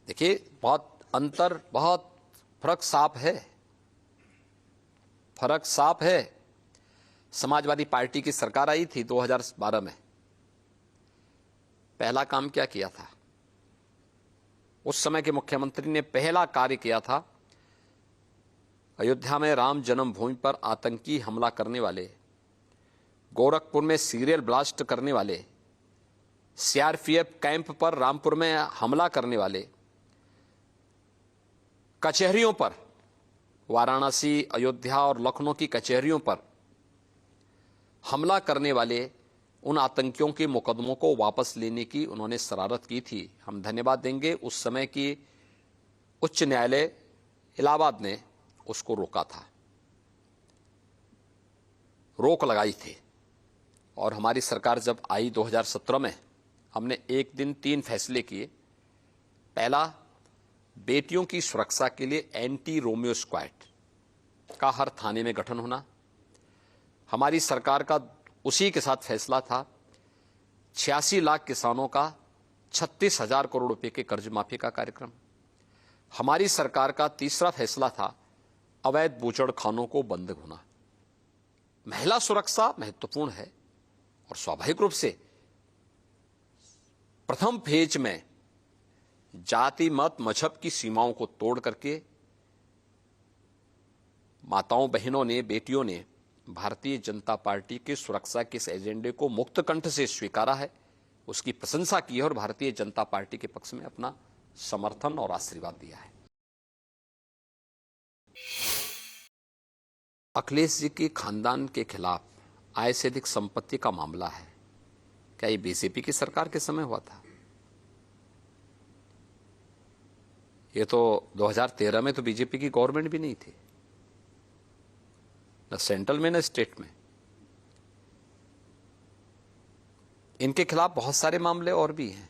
देखिए, बहुत फर्क साफ है। फर्क साफ है। समाजवादी पार्टी की सरकार आई थी 2012 में। पहला काम क्या किया था? उस समय के मुख्यमंत्री ने पहला कार्य किया था, अयोध्या में राम जन्मभूमि पर आतंकी हमला करने वाले, गोरखपुर में सीरियल ब्लास्ट करने वाले, सीआरपीएफ कैंप पर रामपुर में हमला करने वाले, कचहरियों पर, वाराणसी, अयोध्या और लखनऊ की कचहरियों पर हमला करने वाले उन आतंकियों के मुकदमों को वापस लेने की उन्होंने शरारत की थी। हम धन्यवाद देंगे, उस समय की उच्च न्यायालय इलाहाबाद ने उसको रोका था, रोक लगाई थी। और हमारी सरकार जब आई 2017 में, हमने एक दिन 3 फैसले किए। पहला, बेटियों की सुरक्षा के लिए एंटी रोमियो स्क्वाड का हर थाने में गठन होना। हमारी सरकार का उसी के साथ फैसला था 86 लाख किसानों का 36,000 करोड़ रुपए के कर्ज माफी का कार्यक्रम। हमारी सरकार का तीसरा फैसला था अवैध बूचड़खानों को बंद होना। महिला सुरक्षा महत्वपूर्ण है और स्वाभाविक रूप से प्रथम फेज में जाति, मत, मजहब की सीमाओं को तोड़ करके माताओं, बहनों ने, बेटियों ने भारतीय जनता पार्टी के सुरक्षा के इस एजेंडे को मुक्त कंठ से स्वीकारा है, उसकी प्रशंसा की है और भारतीय जनता पार्टी के पक्ष में अपना समर्थन और आशीर्वाद दिया है। अखिलेश जी के खानदान के खिलाफ आय से अधिक संपत्ति का मामला है। क्या ये बीजेपी की सरकार के समय हुआ था? ये तो 2013 में तो बीजेपी की गवर्नमेंट भी नहीं थी, न सेंट्रल में न स्टेट में। इनके खिलाफ बहुत सारे मामले और भी हैं।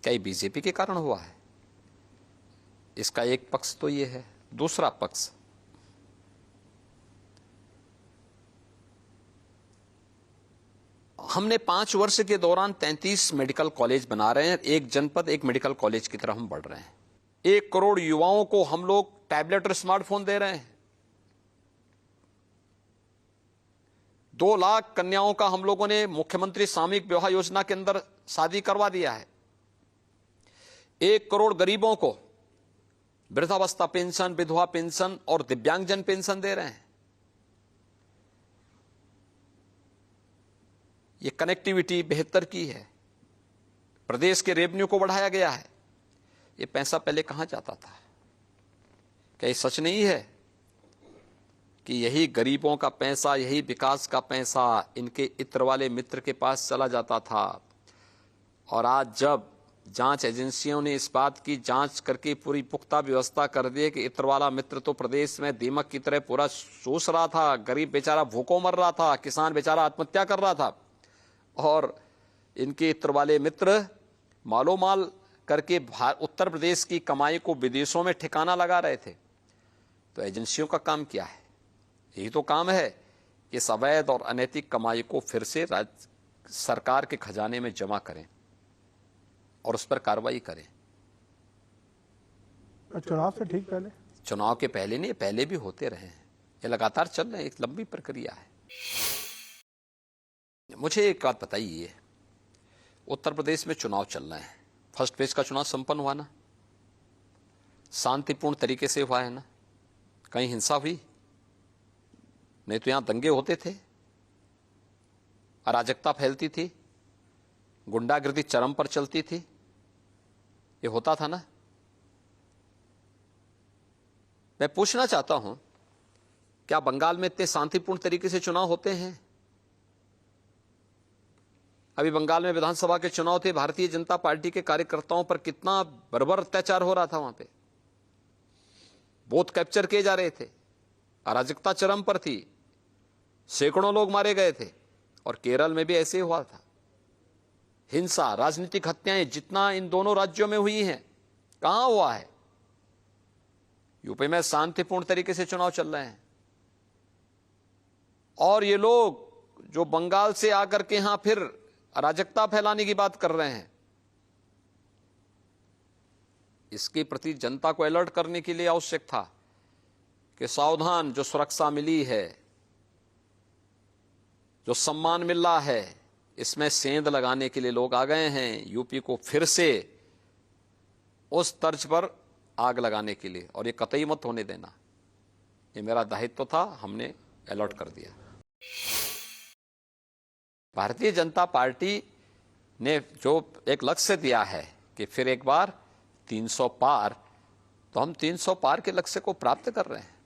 क्या ये बीजेपी के कारण हुआ है? इसका एक पक्ष तो ये है। दूसरा पक्ष, हमने 5 वर्ष के दौरान 33 मेडिकल कॉलेज बना रहे हैं। एक जनपद एक मेडिकल कॉलेज की तरफ हम बढ़ रहे हैं। 1 करोड़ युवाओं को हम लोग टैबलेट और स्मार्टफोन दे रहे हैं। 2 लाख कन्याओं का हम लोगों ने मुख्यमंत्री सामूहिक विवाह योजना के अंदर शादी करवा दिया है। 1 करोड़ गरीबों को वृद्धावस्था पेंशन, विधवा पेंशन और दिव्यांगजन पेंशन दे रहे हैं। ये कनेक्टिविटी बेहतर की है। प्रदेश के रेवेन्यू को बढ़ाया गया है। ये पैसा पहले कहां जाता था? क्या ये सच नहीं है कि यही गरीबों का पैसा, यही विकास का पैसा इनके इत्र वाले मित्र के पास चला जाता था? और आज जब जांच एजेंसियों ने इस बात की जांच करके पूरी पुख्ता व्यवस्था कर दी कि इत्र वाला मित्र तो प्रदेश में दीमक की तरह पूरा सूस रहा था, गरीब बेचारा भूखों मर रहा था, किसान बेचारा आत्महत्या कर रहा था, और इनके इत्र वाले मित्र मालोमाल करके उत्तर प्रदेश की कमाई को विदेशों में ठिकाना लगा रहे थे। तो एजेंसियों का काम क्या है? यही तो काम है कि इस अवैध और अनैतिक कमाई को फिर से सरकार के खजाने में जमा करें और उस पर कार्रवाई करें। चुनाव से ठीक पहले? चुनाव के पहले नहीं, पहले भी होते रहे हैं। ये लगातार चल रहे हैं, एक लंबी प्रक्रिया है। मुझे एक बात बताइए, उत्तर प्रदेश में चुनाव चल रहे हैं, फर्स्ट फेज का चुनाव संपन्न हुआ ना? शांतिपूर्ण तरीके से हुआ है ना? कहीं हिंसा हुई? नहीं तो यहां दंगे होते थे, अराजकता फैलती थी, गुंडागिर्दी चरम पर चलती थी। ये होता था ना? मैं पूछना चाहता हूं, क्या बंगाल में इतने शांतिपूर्ण तरीके से चुनाव होते हैं? अभी बंगाल में विधानसभा के चुनाव थे, भारतीय जनता पार्टी के कार्यकर्ताओं पर कितना बर्बर अत्याचार हो रहा था। वहां पे बूथ कैप्चर किए जा रहे थे, अराजकता चरम पर थी, सैकड़ों लोग मारे गए थे। और केरल में भी ऐसे हुआ था। हिंसा, राजनीतिक हत्याएं जितना इन दोनों राज्यों में हुई हैं, कहां हुआ है? यूपी में शांतिपूर्ण तरीके से चुनाव चल रहे हैं। और ये लोग जो बंगाल से आकर के यहां फिर अराजकता फैलाने की बात कर रहे हैं, इसके प्रति जनता को अलर्ट करने के लिए आवश्यक था कि सावधान, जो सुरक्षा मिली है, जो सम्मान मिल रहा है, इसमें सेंध लगाने के लिए लोग आ गए हैं यूपी को फिर से उस तर्ज पर आग लगाने के लिए, और ये कतई मत होने देना। ये मेरा दायित्व था, हमने अलर्ट कर दिया। भारतीय जनता पार्टी ने जो एक लक्ष्य दिया है कि फिर एक बार 300 पार, तो हम 300 पार के लक्ष्य को प्राप्त कर रहे हैं।